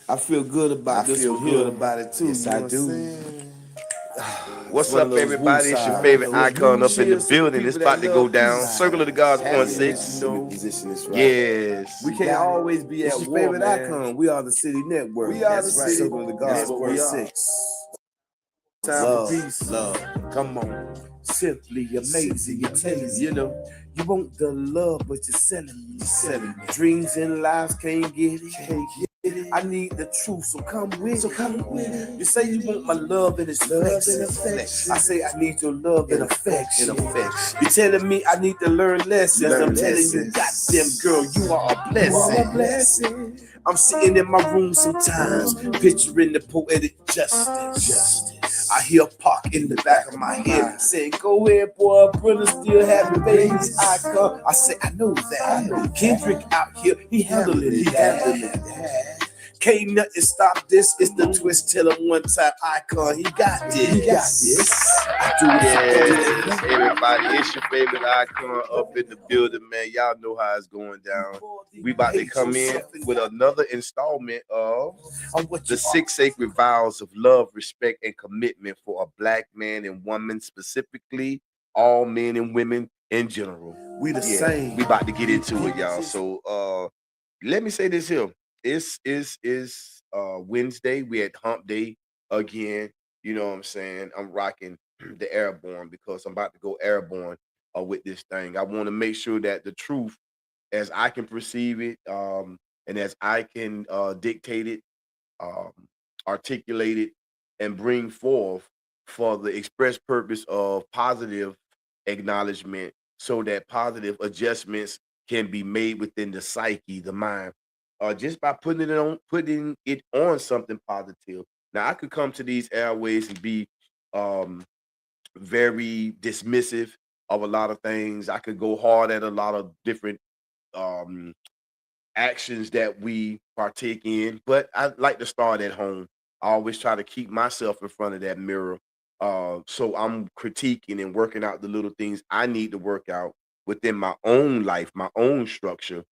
I feel good about this one here. About it too. Yes, You know I what I'm do. saying? It's What's one of up, those woo everybody? It's your sides. favorite Those icon woo up in the cheers to the building. It's people that about to go love down. peace, Circle of the Gods point happiness, six. you know. Positionist, right? Yes. We can't always be It's at your war, favorite man. icon. We are the city network. We are the That's right. city. Circle of the That's Gods what we are. 6. Time Love, for peace. love. Come on. Simply amazing. You're telling me, you know, you want the love, but you're selling me. You're selling me. Dreams and lives can't get it. Can't get it. I need the truth, so come with it. So come with it. You say you want my love and it's love and affection. I say I need your love and affection. You're telling me I need to learn lessons. I'm telling you, goddamn girl, you are a blessing. You are a blessing. I'm sitting in my room sometimes, picturing the poetic justice. I hear Park in the back of my head saying, "Go ahead, boy, brother, still having babies." I come, I say, I know that. Kendrick out here, he handling that. Can't nothing stop this. It's the twist. Tell him one time, icon, he got this. He got this. I do Yes, this. everybody. It's your favorite icon up in the building, man. Y'all know how it's going down. We about to come in with another installment of the 6 sacred vows of love, respect, and commitment for a black man and woman, specifically all men and women in general. We the same. We about to get into it, y'all. So let me say this here. It's Wednesday. We at hump day again. You know what I'm saying? I'm rocking the airborne because I'm about to go airborne with this thing. I want to make sure that the truth, as I can perceive it, and as I can dictate it, um, articulate it, and bring forth for the express purpose of positive acknowledgement, so that positive adjustments can be made within the psyche, the mind, just by putting it on something positive. Now, I could come to these airways and be um, very dismissive of a lot of things. I could go hard at a lot of different um, actions that we partake in, but I like to start at home. I always try to keep myself in front of that mirror. So I'm critiquing and working out the little things I need to work out within my own life, my own structure,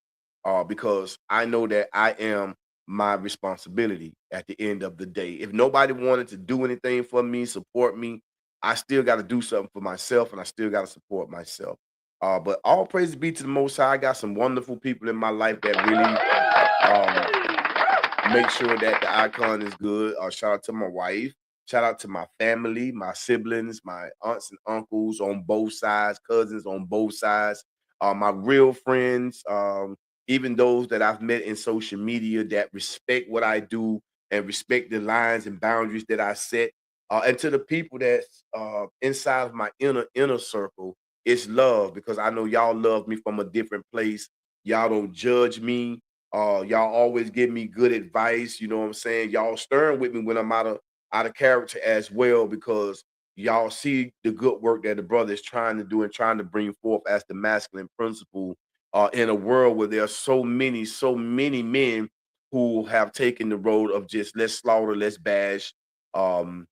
because I know that I am my responsibility at the end of the day. If nobody wanted to do anything for me, support me, I still got to do something for myself and I still got to support myself. But all praise be to the Most High. I got some wonderful people in my life that really make sure that the icon is good. Shout out to my wife. Shout out to my family, my siblings, my aunts and uncles on both sides, cousins on both sides, my real friends, even those that I've met in social media that respect what I do and respect the lines and boundaries that I set. And to the people that's inside of my inner circle, it's love because I know y'all love me from a different place. Y'all don't judge me. Y'all always give me good advice. You know what I'm saying? Y'all stern with me when I'm out of character as well because y'all see the good work that the brother is trying to do and trying to bring forth as the masculine principle in a world where there are so many men who have taken the road of just let's slaughter, let's bash, um,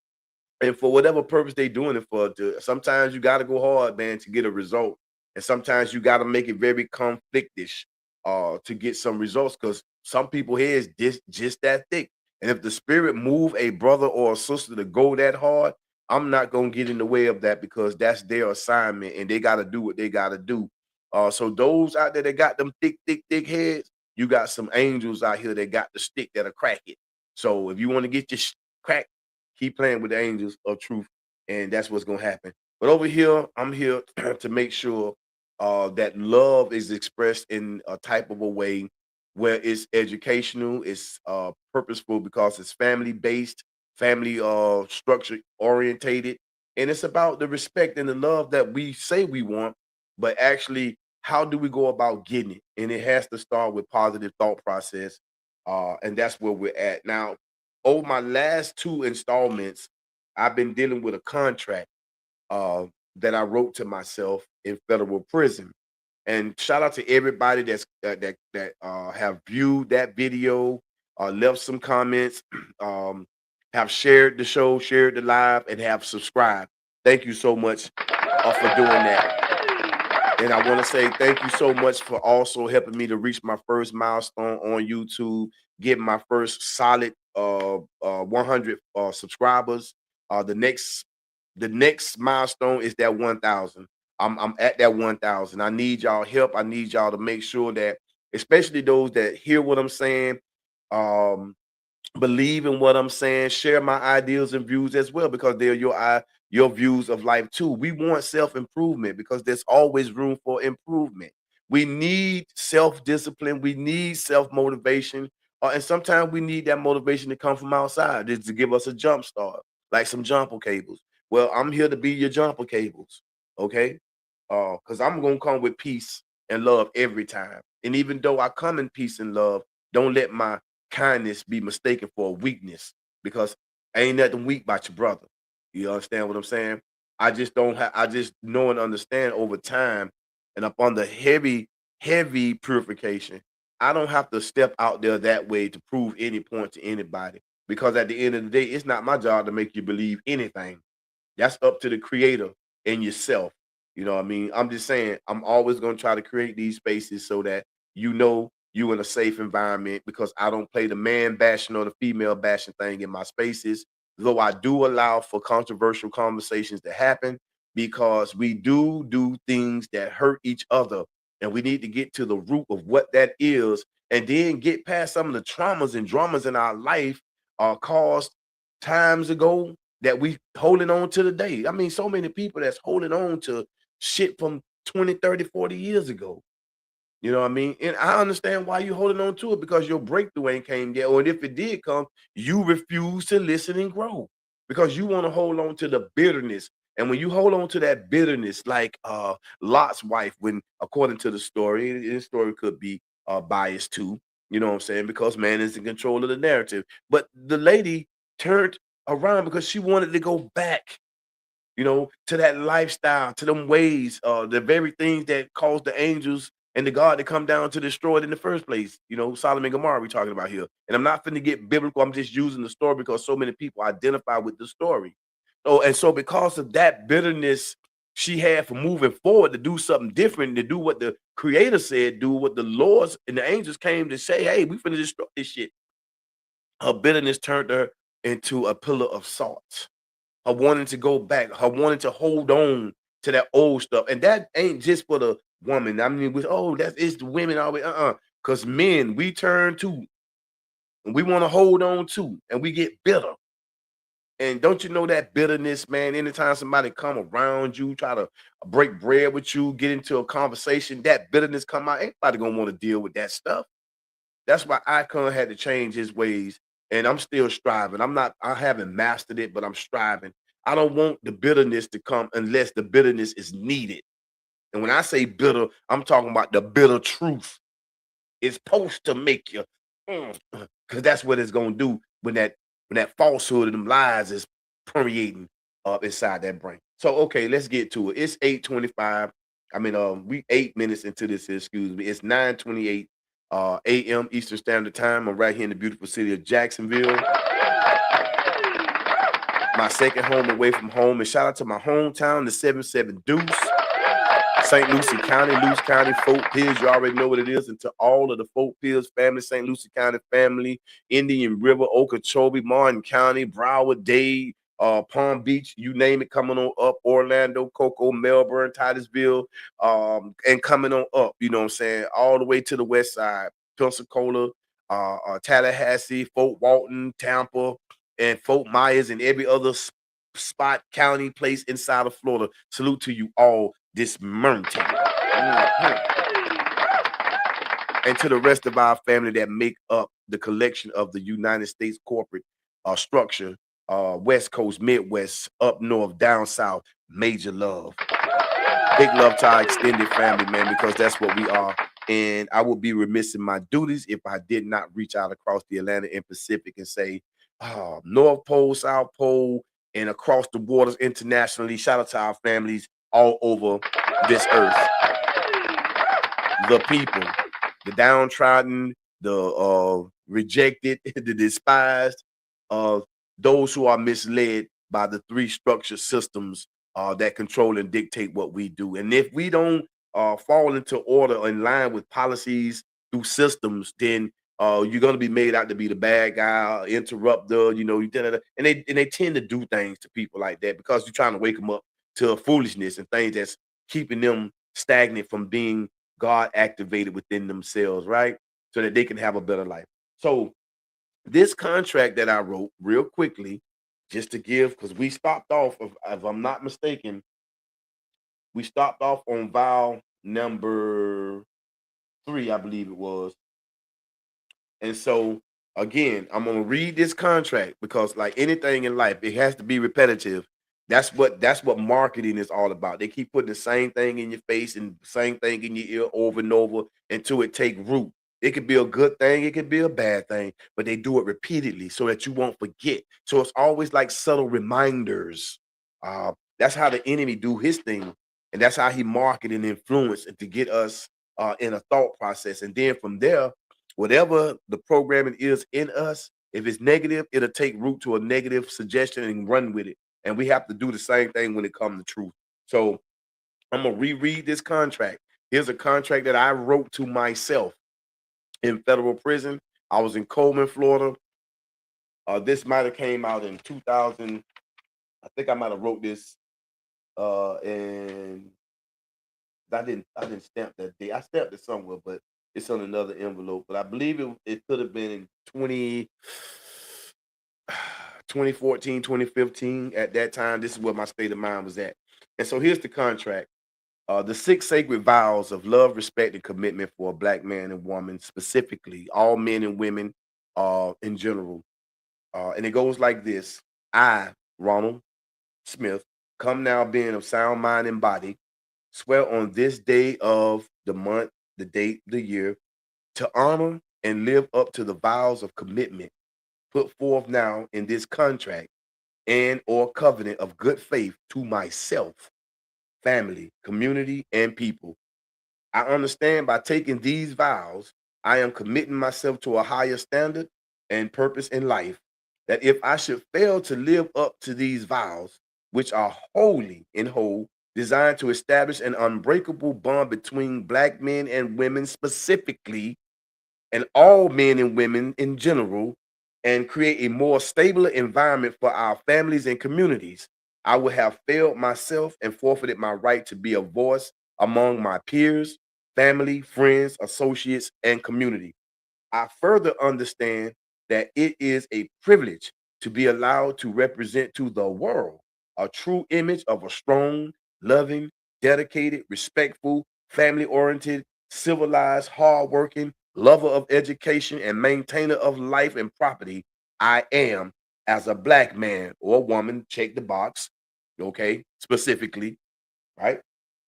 and for whatever purpose they doing it for. Sometimes you got to go hard, man, to get a result, and sometimes you got to make it very conflictish to get some results because some people here is just that thick. And if the spirit move a brother or a sister to go that hard, I'm not gonna get in the way of that because that's their assignment and they got to do what they got to do. So those out there that got them thick heads, you got some angels out here that got the stick that'll crack it. So if you want to get your crack, keep playing with the angels of truth, and that's what's gonna happen. But over here, I'm here to make sure that love is expressed in a type of a way where it's educational, it's purposeful because it's family based, family structure orientated, and it's about the respect and the love that we say we want, but actually, how do we go about getting it? And it has to start with positive thought process, and that's where we're at now. Over my last two installments, I've been dealing with a contract uh, that I wrote to myself in federal prison. And shout out to everybody that have viewed that video, left some comments, have shared the show, shared the live, and have subscribed. Thank you so much for doing that. And I want to say thank you so much for also helping me to reach my first milestone on YouTube, get my first solid 100 subscribers. The next milestone is that 1,000. I'm at that 1,000. I need y'all help. I need y'all to make sure that, especially those that hear what I'm saying, um, believe in what I'm saying, share my ideas and views as well, because they're your views of life too. We want self-improvement because there's always room for improvement. We need self-discipline, we need self-motivation, and sometimes we need that motivation to come from outside, just to give us a jump start, like some jumper cables. Well, I'm here to be your jumper cables, okay? Because I'm gonna come with peace and love every time. And even though I come in peace and love, don't let my kindness be mistaken for a weakness, because ain't nothing weak about your brother. You understand what I'm saying? I just don't have, I just know and understand over time and upon the heavy purification, I don't have to step out there that way to prove any point to anybody, because at the end of the day, it's not my job to make you believe anything. That's up to the creator and yourself. You know what I mean? I'm just saying, I'm always going to try to create these spaces so that you in a safe environment, because I don't play the man bashing or the female bashing thing in my spaces. Though I do allow for controversial conversations to happen, because we do things that hurt each other, and we need to get to the root of what that is, and then get past some of the traumas and dramas in our life caused times ago that we holding on to today. I mean, so many people that's holding on to shit from 20, 30, 40 years ago. You know what I mean? And I understand why you holding on to it, because your breakthrough ain't came yet. Or if it did come, you refuse to listen and grow because you want to hold on to the bitterness. And when you hold on to that bitterness, like Lot's wife, when according to the story, and the story could be biased too, you know what I'm saying? Because man is in control of the narrative. But the lady turned around because she wanted to go back, to that lifestyle, to them ways, the very things that caused the angels and the God to come down to destroy it in the first place. Solomon and Gomorrah we talking about here. And I'm not finna get biblical. I'm just using the story because so many people identify with the story. So because of that bitterness she had for moving forward to do something different, to do what the creator said, do what the lords and the angels came to say, hey, we finna destroy this shit. Her bitterness turned her into a pillar of salt. Her wanting to go back, her wanting to hold on to that old stuff. And that ain't just for the woman. I mean, that is the women always, because men, we turn to, and we want to hold on to, and we get bitter. And don't you know that bitterness, man? Anytime somebody come around you, try to break bread with you, get into a conversation, that bitterness come out. Ain't nobody gonna want to deal with that stuff. That's why Icon had to change his ways, and I'm still striving. I haven't mastered it, but I'm striving. I don't want the bitterness to come unless the bitterness is needed. And when I say bitter, I'm talking about the bitter truth. It's supposed to make you, because that's what it's gonna do when that falsehood and them lies is permeating up inside that brain. So okay, let's get to it. It's 8:25. I mean, we 8 minutes into this. Excuse me. It's 9:28 a.m. Eastern Standard Time. I'm right here in the beautiful city of Jacksonville, my second home away from home. And shout out to my hometown, the 77 Deuce. St. Lucie County, Luce County, Fort Pierce, you already know what it is. And to all of the Fort Pierce family, St. Lucie County family, Indian River, Okeechobee, Martin County, Broward, Dade, Palm Beach, you name it, coming on up, Orlando, Cocoa, Melbourne, Titusville, and coming on up, you know what I'm saying, all the way to the west side, Pensacola, Tallahassee, Fort Walton, Tampa, and Fort Myers, and every other spot, county, place inside of Florida. Salute to you all this morning. And to the rest of our family that make up the collection of the United States corporate structure, West Coast, Midwest, up north, down south, major love. Big love to our extended family, man, because that's what we are. And I would be remiss in my duties if I did not reach out across the Atlantic and Pacific and say, North Pole, South Pole, and across the waters internationally. Shout out to our families all over this earth. The people, the downtrodden, the rejected, the despised, those who are misled by the three structured systems that control and dictate what we do. And if we don't fall into order in line with policies through systems, then you're gonna be made out to be the bad guy, interrupter, and they tend to do things to people like that because you're trying to wake them up to foolishness and things that's keeping them stagnant from being God activated within themselves, right? So that they can have a better life. So this contract that I wrote real quickly, just to give, because we stopped off, if I'm not mistaken, we stopped off on vow number 3, I believe it was. And so again, I'm gonna read this contract because, like anything in life, it has to be repetitive. That's what marketing is all about. They keep putting the same thing in your face and same thing in your ear over and over until it take root. It could be a good thing, it could be a bad thing, but they do it repeatedly so that you won't forget. So it's always like subtle reminders. That's how the enemy do his thing, and that's how he market and influence and to get us in a thought process. And then from there, whatever the programming is in us, if it's negative, it'll take root to a negative suggestion and run with it. And we have to do the same thing when it comes to truth. So I'm gonna reread this contract. Here's a contract that I wrote to myself in federal prison. I was in Coleman, Florida. This might have came out in 2000. I think I might have wrote this and I didn't stamp that day. I stamped it somewhere, but it's on another envelope. But I believe it could have been in 2014, 2015. At that time, this is where my state of mind was at. And so here's the contract. The 6 sacred vows of love, respect, and commitment for a black man and woman, specifically, all men and women in general. And it goes like this. I, Ronald Smith, come now being of sound mind and body, swear on this day of the month, the date, the year, to honor and live up to the vows of commitment put forth now in this contract and or covenant of good faith to myself, family, community, and people. I understand by taking these vows, I am committing myself to a higher standard and purpose in life. That if I should fail to live up to these vows, which are holy and whole, designed to establish an unbreakable bond between black men and women specifically, and all men and women in general, and create a more stable environment for our families and communities, I would have failed myself and forfeited my right to be a voice among my peers, family, friends, associates, and community. I further understand that it is a privilege to be allowed to represent to the world a true image of a strong, loving, dedicated, respectful, family oriented, civilized, hardworking, lover of education, and maintainer of life and property. I am as a black man or woman, check the box, okay, specifically, right?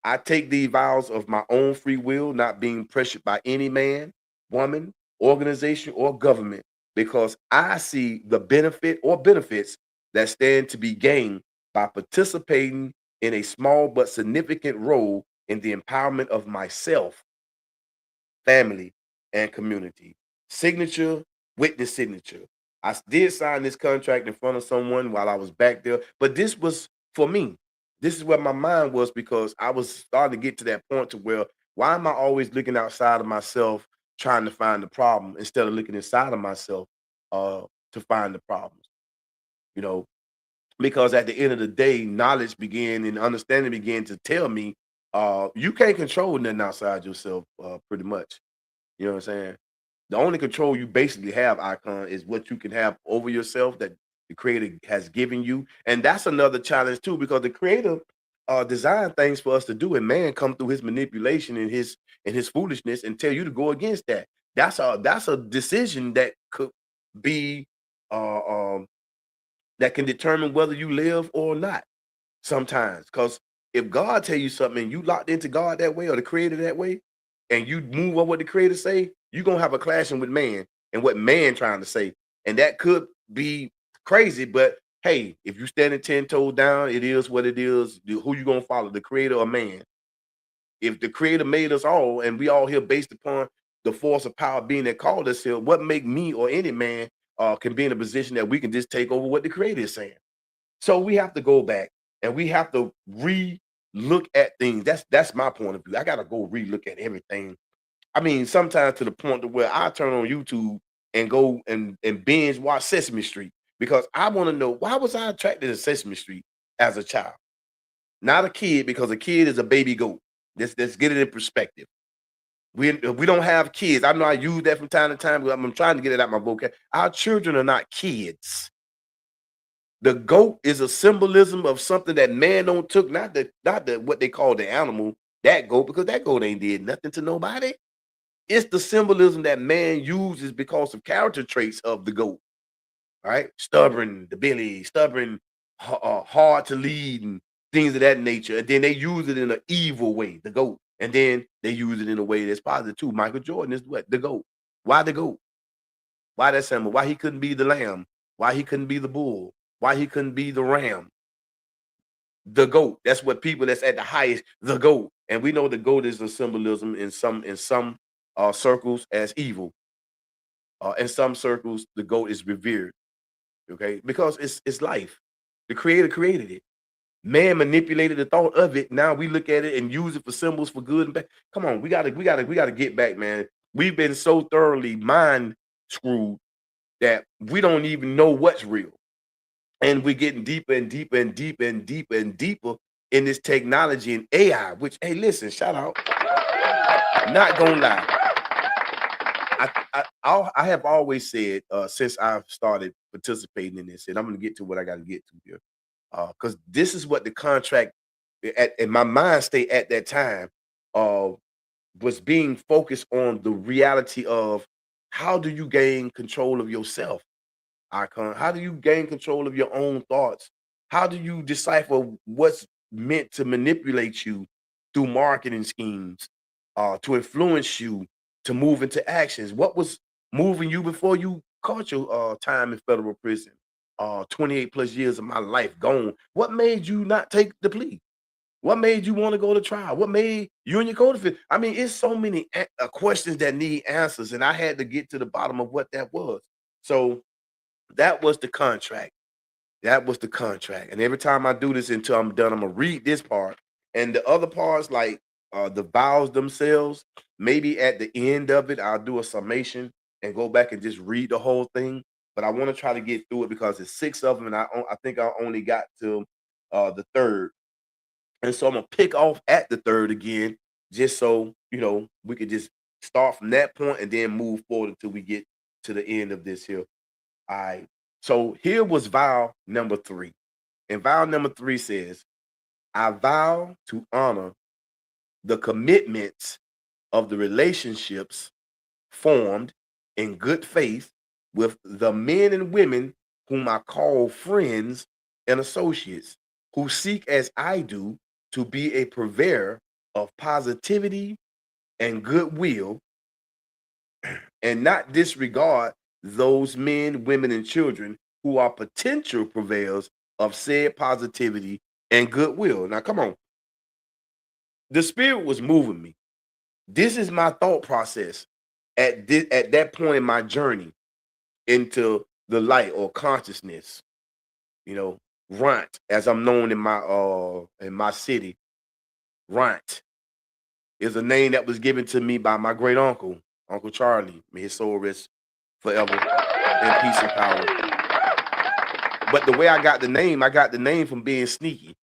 I take these vows of my own free will, not being pressured by any man, woman, organization, or government, because I see the benefit or benefits that stand to be gained by participating in a small but significant role in the empowerment of myself, family, and community. Signature, witness signature. Did sign this contract in front of someone while I was back there, but this was for me. This is where my mind was because I was starting to get to that point to where why am I always looking outside of myself trying to find the problem instead of looking inside of myself to find the problems, you know? Because at the end of the day, knowledge began and understanding began to tell me you can't control nothing outside yourself, pretty much. You know what I'm saying? The only control you basically have, Icon, is what you can have over yourself that the creator has given you. And that's another challenge too, because the creator designed things for us to do, and man come through his manipulation and his foolishness and tell you to go against that. That's a decision that could be uh, um, that can determine whether you live or not sometimes. Because if God tell you something and you locked into God that way or the creator that way, and you move on what the creator say, you're gonna have a clashing with man and what man trying to say. And that could be crazy, but hey, if you standing 10 toes down, it is what it is. Who you gonna follow, the creator or man? If the creator made us all and we all here based upon the force of power being that called us here, what make me or any man can be in a position that we can just take over what the creator is saying? So we have to go back and we have to look at things. That's my point of view. I gotta go relook at everything. I mean, sometimes to the point to where I turn on YouTube and go and binge watch Sesame Street because I want to know why was I attracted to Sesame Street as a child, not a kid, because a kid is a baby goat. Let's get it in perspective. We don't have kids. I know I use that from time to time, but I'm trying to get it out my vocab. Our children are not kids. The goat is a symbolism of something that man don't took, not the what they call the animal, that goat, because that goat ain't did nothing to nobody. It's the symbolism that man uses because of character traits of the goat. Right? Stubborn, the Billy, stubborn, hard to lead, and things of that nature. And then they use it in an evil way, the goat. And then they use it in a way that's positive too. Michael Jordan is what? The goat. Why the goat? Why that symbol? Why he couldn't be the lamb? Why he couldn't be the bull? Why he couldn't be the ram? The goat. That's what people that's at the highest, the goat. And we know the goat is a symbolism in some circles as evil. In some circles, the goat is revered. Okay, because it's life. The creator created it. Man manipulated the thought of it. Now we look at it and use it for symbols for good and bad. Come on, we gotta get back, man. We've been so thoroughly mind screwed that we don't even know what's real. And we're getting deeper and deeper and deeper and deeper and deeper in this technology and AI, which, hey, listen, shout out. Not gonna lie. I have always said since I've started participating in this, and I'm gonna get to what I gotta get to here. Because this is what the contract in my mind state at that time was being focused on the reality of how do you gain control of yourself, Icon? How do you gain control of your own thoughts? How do you decipher what's meant to manipulate you through marketing schemes, to influence you to move into actions? What was moving you before you caught your time in federal prison? 28 plus years of my life gone. What made you not take the plea? What made you want to go to trial? What made you and your co-defendant? I mean, it's so many questions that need answers, and I had to get to the bottom of what that was. So that was the contract. That was the contract. And every time I do this until I'm done, I'm gonna read this part. And the other parts, like the vows themselves, maybe at the end of it, I'll do a summation and go back and just read the whole thing. But I want to try to get through it because it's 6 of them, and I think I only got to the third. And so I'm gonna pick off at the third again, just so we could just start from that point and then move forward until we get to the end of this here. All right. So here was vow number 3. And vow number 3 says, I vow to honor the commitments of the relationships formed in good faith with the men and women whom I call friends and associates, who seek as I do to be a purveyor of positivity and goodwill, and not disregard those men, women, and children who are potential purveyors of said positivity and goodwill. Now, come on. The spirit was moving me. This is my thought process at that point in my journey into the light or consciousness. Rant, as I'm known in my city. Rant is a name that was given to me by my great uncle, Uncle Charlie. May his soul rest forever in peace and power. But the way I got the name from being sneaky.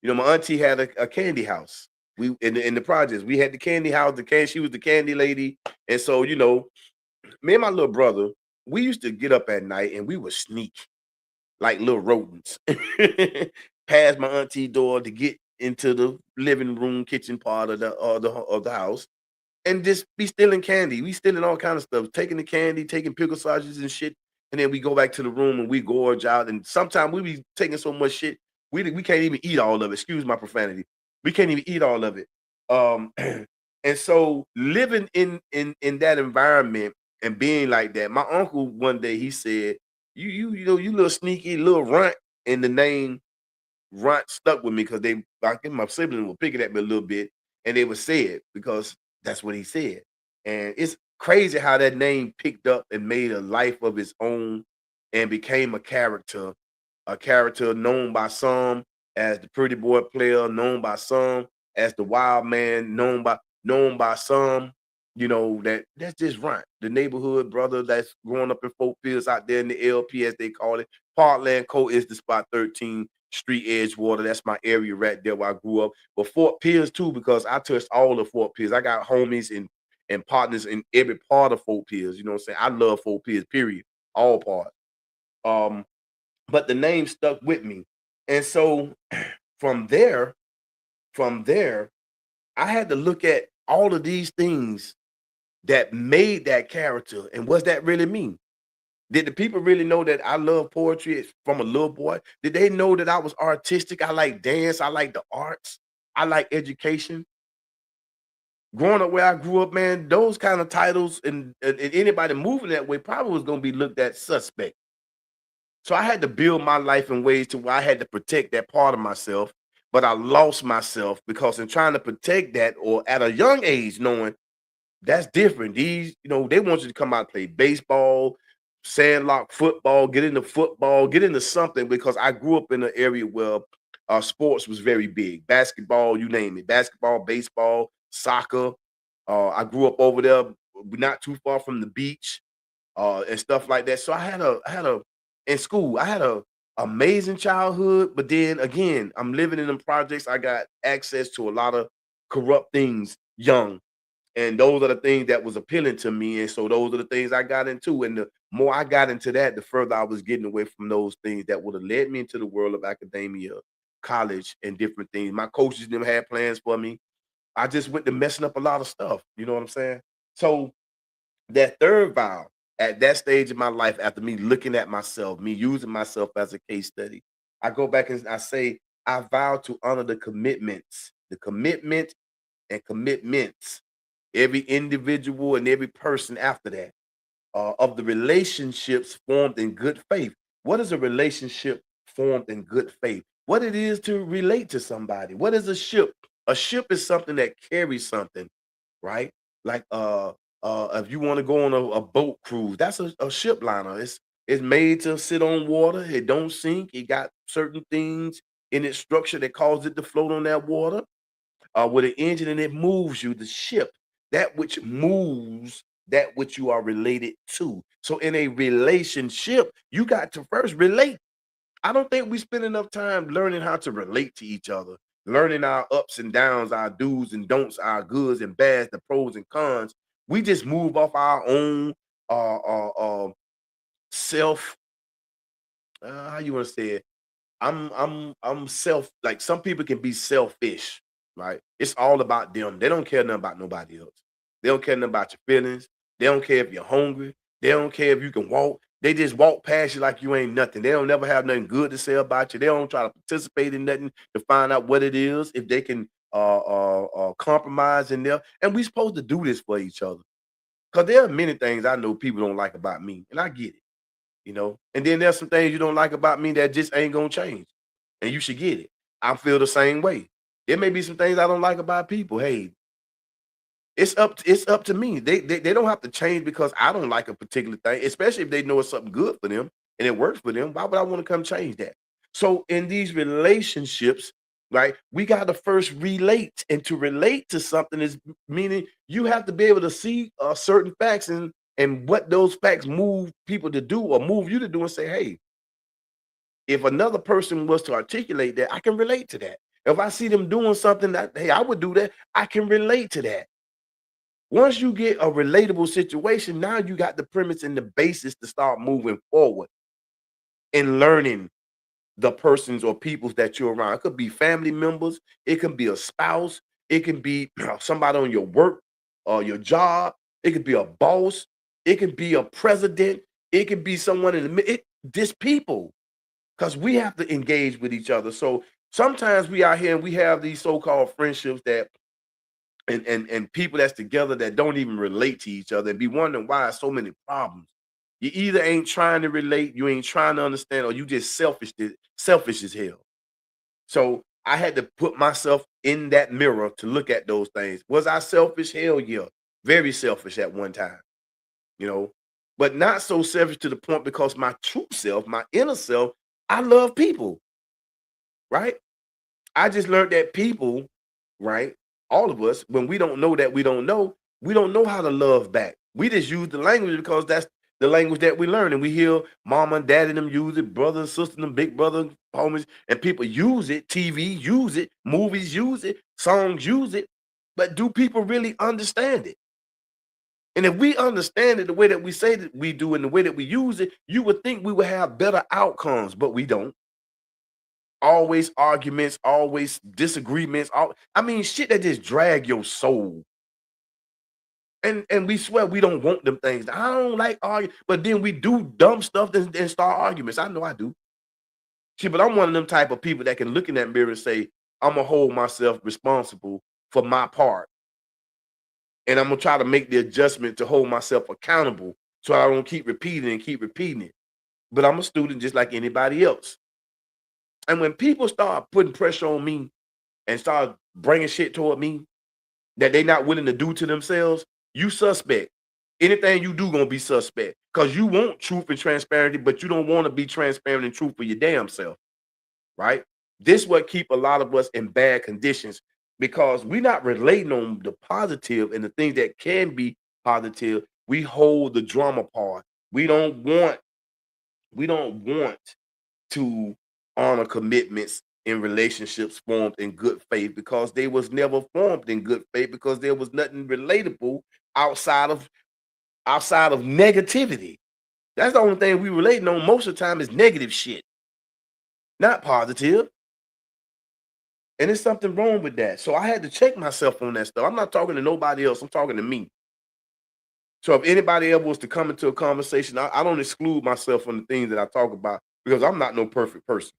My auntie had a candy house. We in the projects, we had the candy house. She was the candy lady, and so me and my little brother, we used to get up at night and we would sneak like little rodents past my auntie door to get into the living room, kitchen part of the house, and just be stealing candy. We stealing all kind of stuff, taking the candy, taking pickle sausages and shit, and then we go back to the room and we gorge out. And sometimes we be taking so much shit, we can't even eat all of it. Excuse my profanity. We can't even eat all of it. And so living in that environment and being like that, my uncle one day he said, you little sneaky little runt, and the name runt stuck with me because I think my siblings were picking at me a little bit, and they would say it because that's what he said. And it's crazy how that name picked up and made a life of its own and became a character known by some as the pretty boy player, known by some, as the wild man, known by some. You know, that's just right. The neighborhood brother that's growing up in Fort Pierce out there in the LP, as they call it. Parkland Co is the spot 13 Street Edgewater. That's my area right there where I grew up. But Fort Pierce too, because I touched all of Fort Pierce. I got homies and partners in every part of Fort Pierce. You know what I'm saying? I love Fort Pierce, period. All parts. But the name stuck with me. And so from there, I had to look at all of these things that made that character. And what's that really mean? Did the people really know that I love poetry from a little boy? Did they know that I was artistic? I like dance. I like the arts. I like education. Growing up where I grew up, man, those kind of titles and anybody moving that way probably was going to be looked at suspect. So I had to build my life in ways to where I had to protect that part of myself, but I lost myself because in trying to protect that, or at a young age, knowing that's different. These, they want you to come out and play baseball, sandlot football, get into something, because I grew up in an area where sports was very big. Basketball, you name it. Basketball, baseball, soccer. I grew up over there, not too far from the beach, and stuff like that. So I had a in school, I had a amazing childhood, but then again, I'm living in them projects. I got access to a lot of corrupt things young. And those are the things that was appealing to me. And so those are the things I got into. And the more I got into that, the further I was getting away from those things that would have led me into the world of academia, college, and different things. My coaches didn't have plans for me. I just went to messing up a lot of stuff. You know what I'm saying? So that third vow, at that stage of my life, after me looking at myself, me using myself as a case study, I go back and I say, I vow to honor the commitment and commitments, every individual and every person after that, of the relationships formed in good faith. What is a relationship formed in good faith? What it is to relate to somebody? What is a ship? A ship is something that carries something, right? Like if you want to go on a boat cruise, that's a ship liner. It's made to sit on water. It don't sink. It got certain things in its structure that cause it to float on that water, with an engine, and it moves you, the ship, that which moves that which you are related to. So in a relationship, you got to first relate. I don't think we spend enough time learning how to relate to each other, learning our ups and downs, our do's and don'ts, our goods and bads, the pros and cons. We just move off our own self. How you want to say it? I'm self, like some people can be selfish, right? It's all about them. They don't care nothing about nobody else. They don't care nothing about your feelings. They don't care if you're hungry. They don't care if you can walk. They just walk past you like you ain't nothing. They don't never have nothing good to say about you. They don't try to participate in nothing to find out what it is, if they can compromise in there. And we supposed to do this for each other. Because there are many things I know people don't like about me, and I get it. And then there's some things you don't like about me that just ain't gonna change, and you should get it. I feel the same way. There may be some things I don't like about people. Hey, it's up to me. They don't have to change because I don't like a particular thing, especially if they know it's something good for them and it works for them. Why would I want to come change that? So in these relationships, right, we got to first relate, and to relate to something is meaning you have to be able to see certain facts and what those facts move people to do or move you to do, and say, hey, if another person was to articulate that, I can relate to that. If I see them doing something that, hey, I would do that, I can relate to that. Once you get a relatable situation, now you got the premise and the basis to start moving forward and learning the persons or peoples that you're around. It could be family members, it can be a spouse, it can be somebody on your work or your job, it could be a boss, it could be a president, it could be someone in the this people, because we have to engage with each other. So sometimes we out here and we have these so-called friendships that and people that's together that don't even relate to each other, and be wondering why so many problems. You either ain't trying to relate, you ain't trying to understand, or you just selfish as hell. So I had to put myself in that mirror to look at those things. Was I selfish? Hell yeah. Very selfish at one time, you know, but not so selfish to the point, because my true self, my inner self, I love people, right? I just learned that people, right? All of us, when we don't know that we don't know how to love back. We just use the language because that's the language that we learn. And we hear mama and daddy them use it, brother and sister, them big brother, homies, and people use it, TV use it, movies use it, songs use it. But do people really understand it? And if we understand it the way that we say that we do and the way that we use it, you would think we would have better outcomes, but we don't. Always arguments, always disagreements. I mean, shit that just drag your soul. And we swear we don't want them things. I don't like arguing, but then we do dumb stuff and start arguments. I know I do. Shit, but I'm one of them type of people that can look in that mirror and say, I'm gonna hold myself responsible for my part. And I'm gonna try to make the adjustment to hold myself accountable so I don't keep repeating it. But I'm a student just like anybody else. And when people start putting pressure on me and start bringing shit toward me that they're not willing to do to themselves, you suspect. Anything you do gonna be suspect because you want truth and transparency, but you don't want to be transparent and truth for your damn self, right? This what keep a lot of us in bad conditions because we're not relating on the positive and the things that can be positive. We hold the drama part. We don't want to honor commitments in relationships formed in good faith because they was never formed in good faith because there was nothing relatable outside of negativity. That's the only thing we relating on most of the time is negative shit, not positive. And there's something wrong with that. So I had to check myself on that stuff. I'm not talking to nobody else. I'm talking to me. So if anybody ever was to come into a conversation, I don't exclude myself from the things that I talk about because I'm not no perfect person.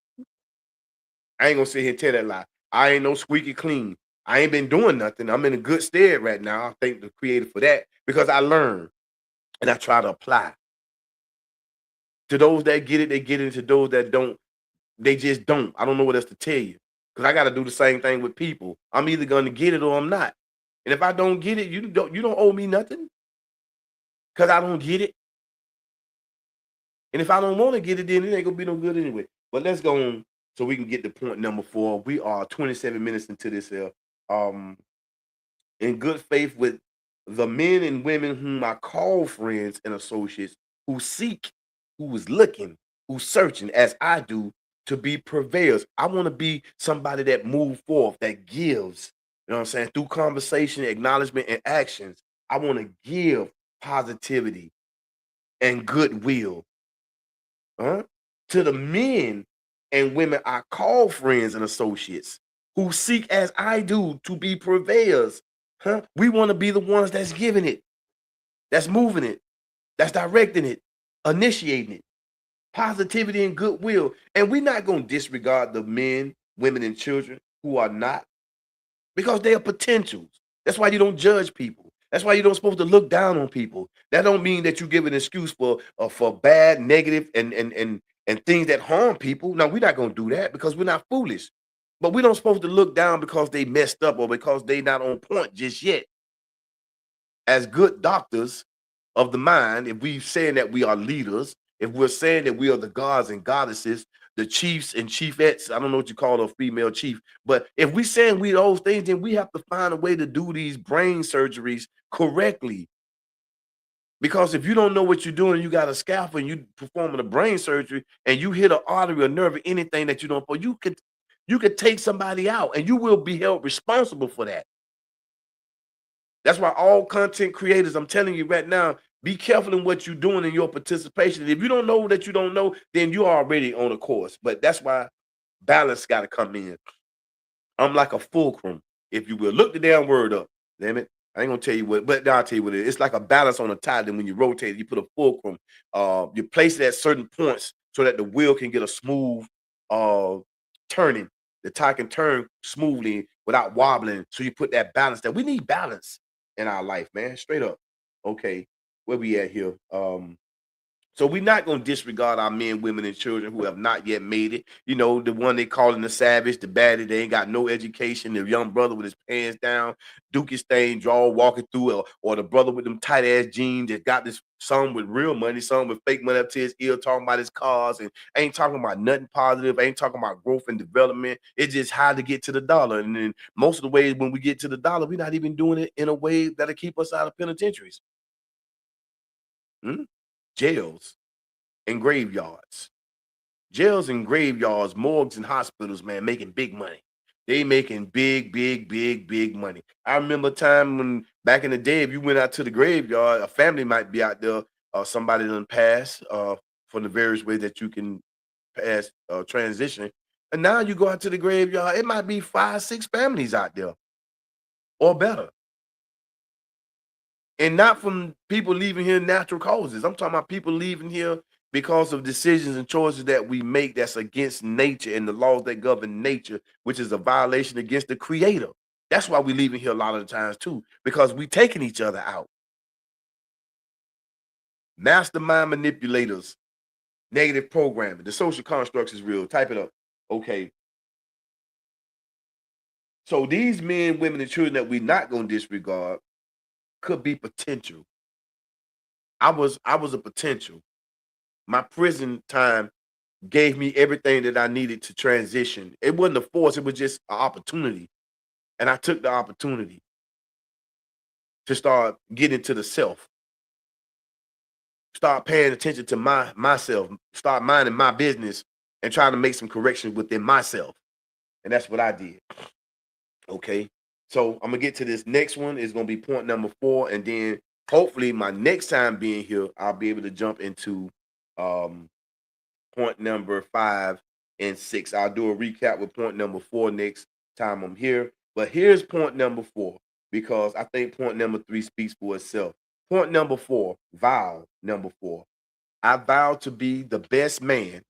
I ain't gonna sit here and tell that lie. I ain't no squeaky clean. I ain't been doing nothing. I'm in a good stead right now. I thank the creator for that because I learn and I try to apply. To those that get it, they get it. To those that don't, they just don't. I don't know what else to tell you because I got to do the same thing with people. I'm either gonna get it or I'm not. And if I don't get it, you don't owe me nothing because I don't get it. And if I don't want to get it, then it ain't gonna be no good anyway. But let's go on so we can get to point number 4. We are 27 minutes into this here. In good faith with the men and women whom I call friends and associates who seek, who is looking, who's searching as I do to be purveyors. I want to be somebody that moves forth, that gives, you know what I'm saying, through conversation, acknowledgement, and actions. I want to give positivity and goodwill to the men and women I call friends and associates who seek as I do to be purveyors. We want to be the ones that's giving it, that's moving it, that's directing it, initiating it, positivity and goodwill. And we're not going to disregard the men, women, and children who are not because they are potentials. That's why you don't judge people. That's why you don't supposed to look down on people. That don't mean that you give an excuse for bad, negative, and things that harm people. No, we're not going to do that because we're not foolish. But we don't supposed to look down because they messed up or because they not on point just yet. As good doctors of the mind, if we're saying that we are leaders, if we're saying that we are the gods and goddesses, the chiefs and chiefettes, I don't know what you call a female chief, but if we're saying we those things, then we have to find a way to do these brain surgeries correctly. Because if you don't know what you're doing, you got a scalpel and you performing a brain surgery and you hit an artery or nerve or anything that you don't, you could take somebody out and you will be held responsible for that. That's why all content creators, I'm telling you right now, be careful in what you're doing in your participation. And if you don't know that you don't know, then you're already on a course. But that's why balance got to come in. I'm like a fulcrum, if you will. Look the damn word up. Damn it. I ain't gonna tell you what, but I'll tell you what it is. It's like a balance on a tie. Then when you rotate it, you put a fulcrum. You place it at certain points so that the wheel can get a smooth turning. The tie can turn smoothly without wobbling. So you put that balance there. We need balance in our life, man. Straight up. Okay, where we at here? So we're not going to disregard our men, women, and children who have not yet made it. You know, the one they calling the savage, the baddie, they ain't got no education, the young brother with his pants down, dookie stain, draw walking through, or the brother with them tight-ass jeans that got this Some with real money, some with fake money up to his ear, talking about his cars and ain't talking about nothing positive, ain't talking about growth and development. It's just how to get to the dollar. And then most of the ways when we get to the dollar, we're not even doing it in a way that'll keep us out of penitentiaries, jails, and graveyards. Jails and graveyards, morgues and hospitals, man, making big money. They making big, big, big, big money. I remember a time when back in the day, if you went out to the graveyard, a family might be out there, somebody done pass for the various ways that you can pass transition. And now you go out to the graveyard, it might be 5, 6 families out there or better. And not from people leaving here natural causes. I'm talking about people leaving here because of decisions and choices that we make that's against nature and the laws that govern nature, which is a violation against the creator. That's why we leaving here a lot of the times too, because we taking each other out. Mastermind manipulators, negative programming, the social constructs is real. Type it up. Okay. So these men, women, and children that we're not going to disregard could be potential. I was a potential. My prison time gave me everything that I needed to transition. It wasn't a force, it was just an opportunity. And I took the opportunity to start getting to the self, start paying attention to myself, start minding my business and trying to make some corrections within myself. And that's what I did. Okay. So I'm gonna get to this next one. It's gonna be point number 4. And then hopefully my next time being here, I'll be able to jump into point number 5 and 6. I'll do a recap with point number 4 next time I'm here. But here's point number 4, because I think point number 3 speaks for itself. Point number 4, vow number 4. I vow to be the best man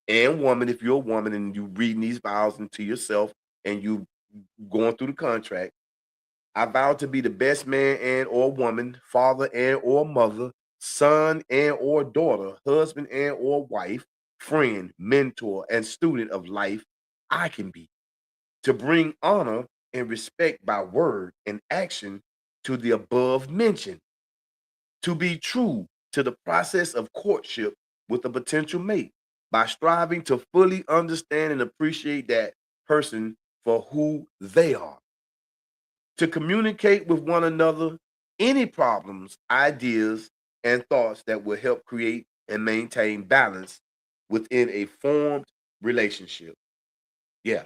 and woman, if you're a woman and you reading these vows into yourself and you going through the contract. I vow to be the best man and or woman, father and or mother, son and or daughter, husband and or wife, friend, mentor, and student of life I can be, to bring honor and respect by word and action to the above mentioned, to be true to the process of courtship with a potential mate by striving to fully understand and appreciate that person for who they are, to communicate with one another any problems, ideas, and thoughts that will help create and maintain balance within a formed relationship. Yeah,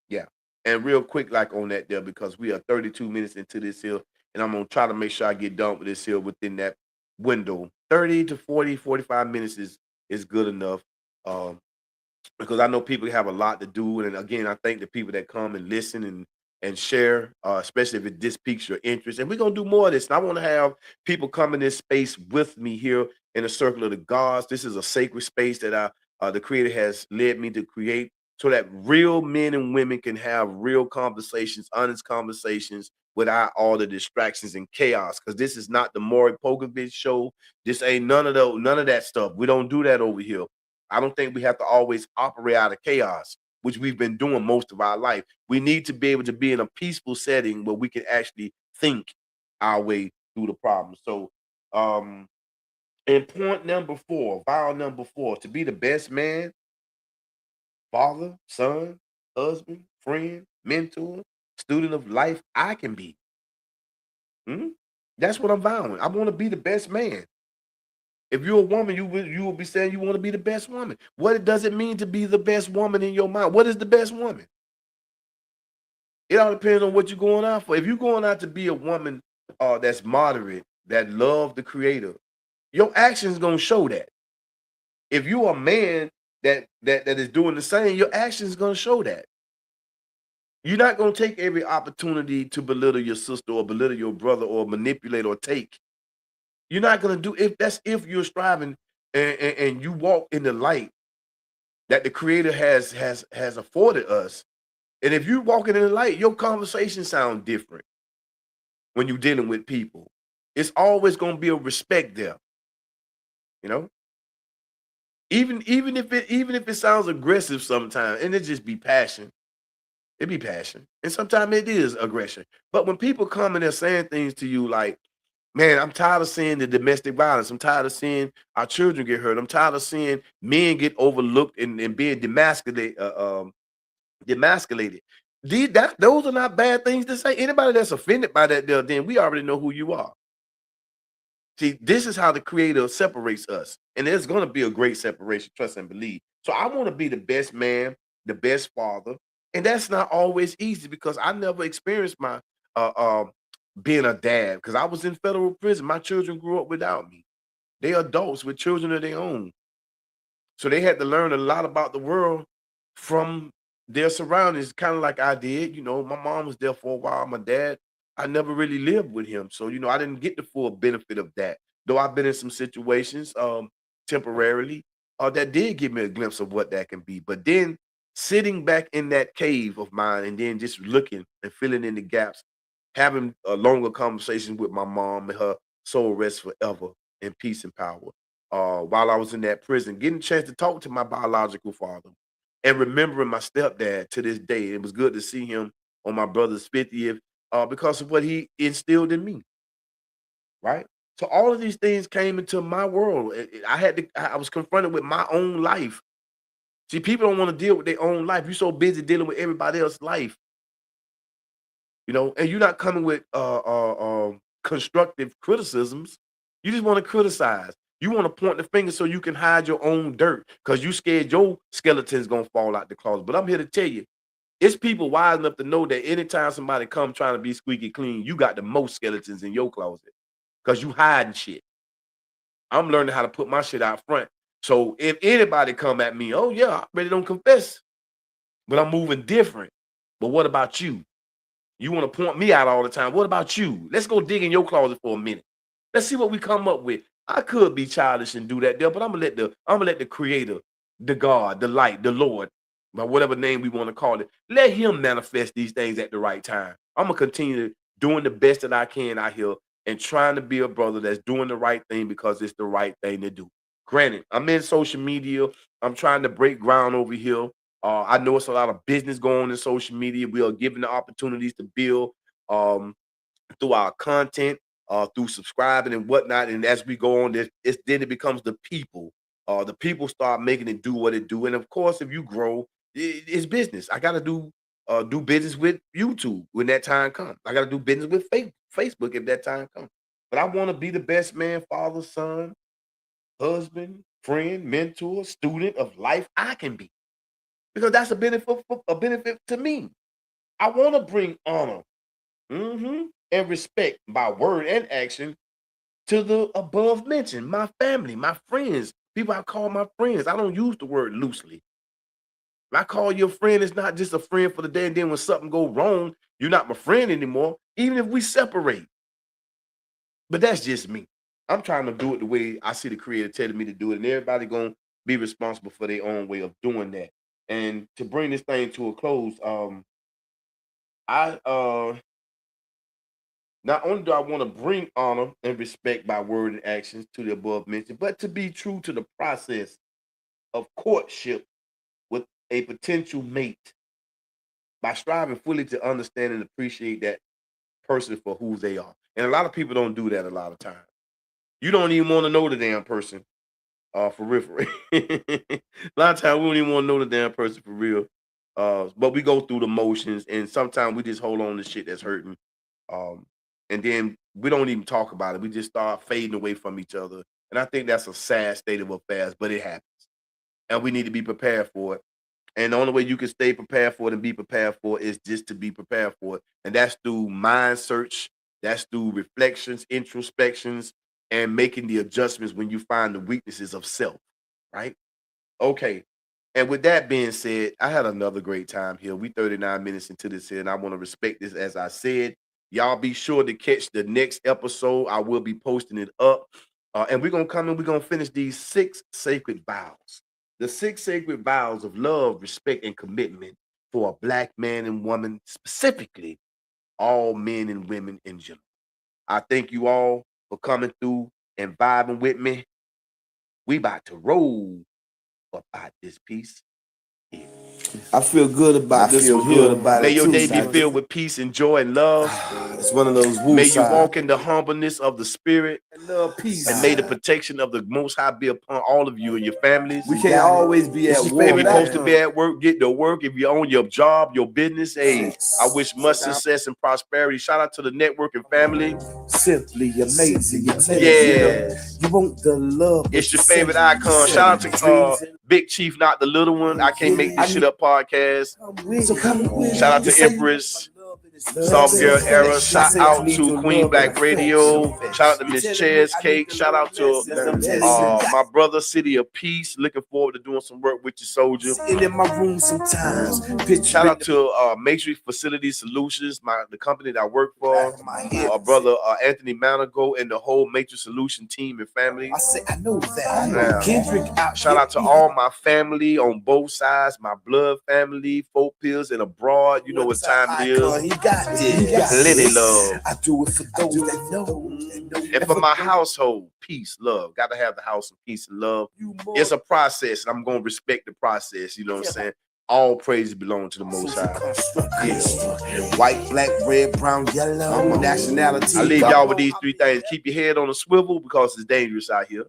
yeah. And real quick, like on that there, because we are 32 minutes into this here, and I'm gonna try to make sure I get done with this here within that window. 30 to 40, 45 minutes is good enough. Because I know people have a lot to do. And again, I thank the people that come and listen and share, especially if this piques your interest. And we're gonna do more of this. And I want to have people come in this space with me here in the Circle of the Gods. This is a sacred space that the Creator has led me to create, so that real men and women can have real conversations, honest conversations, without all the distractions and chaos. Because this is not the Maury Pogovich show. This ain't none of that stuff. We don't do that over here. I don't think we have to always operate out of chaos, which we've been doing most of our life. We need to be able to be in a peaceful setting where we can actually think our way through the problem. So, in point number 4, vow number 4, to be the best man, father, son, husband, friend, mentor, student of life I can be. That's what I'm vowing. I want to be the best man. If you're a woman, you will be saying you want to be the best woman. What does it mean to be the best woman in your mind? What is the best woman? It all depends on what you're going out for. If you're going out to be a woman that's moderate, that love the Creator, your actions gonna show that. If you're a man that is doing the same, your actions gonna show that. You're not gonna take every opportunity to belittle your sister or belittle your brother or manipulate or take. You're not gonna do if you're striving and you walk in the light that the Creator has afforded us. And if you're walking in the light, your conversation sound different when you're dealing with people. It's always gonna be a respect there, you know. Even if it sounds aggressive sometimes, and it just be passion. It be passion, and sometimes it is aggression. But when people come and they're saying things to you like, Man, I'm tired of seeing the domestic violence. I'm tired of seeing our children get hurt. I'm tired of seeing men get overlooked and being demasculated. Those are not bad things to say. Anybody that's offended by that, then we already know who you are. See, this is how the Creator separates us, and there's going to be a great separation. Trust and believe. So I want to be the best man, the best father, and that's not always easy because I never experienced my uh, um being a dad because I was in federal prison. My children grew up without me. They adults with children of their own. So they had to learn a lot about the world from their surroundings, kind of like I did. You know, my mom was there for a while. My dad, I never really lived with him. So, you know, I didn't get the full benefit of that. Though I've been in some situations temporarily that did give me a glimpse of what that can be. But then sitting back in that cave of mine and then just looking and filling in the gaps, having a longer conversation with my mom and her soul rest forever in peace and power while I was in that prison, getting a chance to talk to my biological father and remembering my stepdad to this day. It was good to see him on my brother's 50th because of what he instilled in me, right? So all of these things came into my world. I was confronted with my own life. See, people don't want to deal with their own life. You're so busy dealing with everybody else's life, you know, and you're not coming with constructive criticisms. You just want to criticize. You want to point the finger so you can hide your own dirt because you scared your skeleton's gonna fall out the closet. But I'm here to tell you, it's people wise enough to know that anytime somebody come trying to be squeaky clean, you got the most skeletons in your closet because you hiding shit. I'm learning how to put my shit out front. So if anybody come at me, oh yeah, I really don't confess, but I'm moving different. But what about you? You want to point me out all the time. What about you? Let's go dig in your closet for a minute. Let's see what we come up with. I could be childish and do that there, but I'm gonna let the creator, the God, the light, the Lord, by whatever name we want to call it, let him manifest these things at the right time. I'm gonna continue doing the best that I can out here and trying to be a brother that's doing the right thing because it's the right thing to do. Granted, I'm in social media. I'm trying to break ground over here. I know it's a lot of business going on in social media. We are given the opportunities to build um, through our content, through subscribing and whatnot. And as we go on, then it becomes the people. The people start making it do what it do. And of course, if you grow, it's business. I got to do business with YouTube when that time comes. I got to do business with Facebook if that time comes. But I want to be the best man, father, son, husband, friend, mentor, student of life I can be because that's a benefit to me. I want to bring honor and respect by word and action to the above mentioned, my family, my friends, people I call my friends. I don't use the word loosely. If I call you a friend, it's not just a friend for the day, and then when something go wrong, you're not my friend anymore, even if we separate. But that's just me. I'm trying to do it the way I see the creator telling me to do it, and everybody gonna be responsible for their own way of doing that. And to bring this thing to a close, I not only do I want to bring honor and respect by word and actions to the above mentioned, but to be true to the process of courtship with a potential mate by striving fully to understand and appreciate that person for who they are. And a lot of people don't do that a lot of times. You don't even want to know the damn person for real. For real. A lot of times we don't even want to know the damn person for real. But we go through the motions and sometimes we just hold on to shit that's hurting. Um, and then we don't even talk about it. We just start fading away from each other. And I think that's a sad state of affairs, but it happens. And we need to be prepared for it. And the only way you can stay prepared for it and be prepared for it is just to be prepared for it. And that's through mind search, that's through reflections, introspections, and making the adjustments when you find the weaknesses of self, right? Okay. And with that being said, I had another great time here. We 39 minutes into this here, and I want to respect this as I said. Y'all be sure to catch the next episode. I will be posting it up. And we're gonna come and we're gonna finish these 6 sacred vows. The 6 sacred vows of love, respect, and commitment for a black man and woman, specifically all men and women in general. I thank you all for coming through and vibing with me. We about to roll about this piece here. I feel good about this one. Good about May it your too, day be Cypher. filled with peace and joy and love. It's one of those woo May you signs. walk in the humbleness of the spirit. Love, peace. And may the protection of the Most High be upon all of you and your families. We can't always be at war. If you're supposed to be at work, get to work. If you're on your job, your business, hey, I wish much success and prosperity. Shout out to the network and family. Simply amazing. Yes. You want the love. It's your favorite icon. Shout out to Big Chief, not the little one. I can't make this shit up podcast. Shout out to Empress. Soft Girl Era. Shout out to Queen Black Radio. Shout out to Miss Chairs Cake. Shout out to my brother City of Peace. Looking forward to doing some work with you, soldier. In my room sometimes. Shout out to Matrix Facility Solutions, the company that I work for. Our brother Anthony Manago and the whole Matrix Solution team and family. I know that. Shout out to all my family on both sides, my blood family, folk pills and abroad. You know what time it is. Plenty love. I do it for those that know. And for my household, peace, love. Got to have the house of peace and love. It's a process, and I'm going to respect the process. You know what I'm saying? All praise belong to the Most High. White, black, red, brown, yellow, nationality. I leave y'all with these three things. Keep your head on a swivel because it's dangerous out here.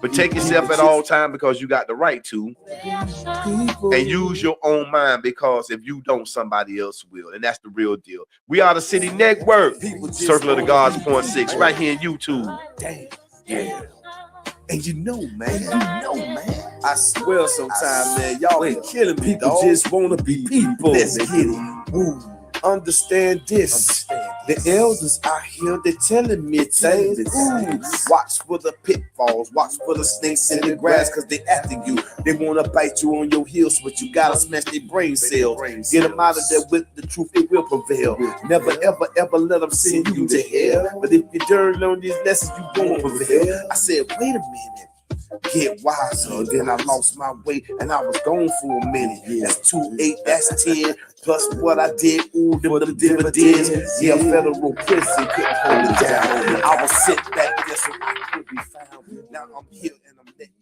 Protect yourself at all times because you got the right to. And use your own mind because if you don't, somebody else will. And that's the real deal. We are the City Network. Circleofthegods.6 right here in YouTube. Yeah. And you know, man. I swear sometimes, man, y'all be killing me. People just want to be people. Let's get it. Woo. Understand this. The elders out here, they're telling me things. Watch for the pitfalls, watch for the snakes in the grass, because they after you. They want to bite you on your heels, but you gotta smash their brain cells. Get them out of there with the truth, it will prevail. Never, ever, ever let them send you to hell. But if you don't learn these lessons, you won't prevail. I said, wait a minute. Get wiser. Then I lost my way and I was gone for a minute. That's 2, 8, that's 10. Plus what I did, ooh, them dividends. Yeah, federal prison couldn't hold it down. I was sitting back there so I could be found. Now I'm here and I'm letting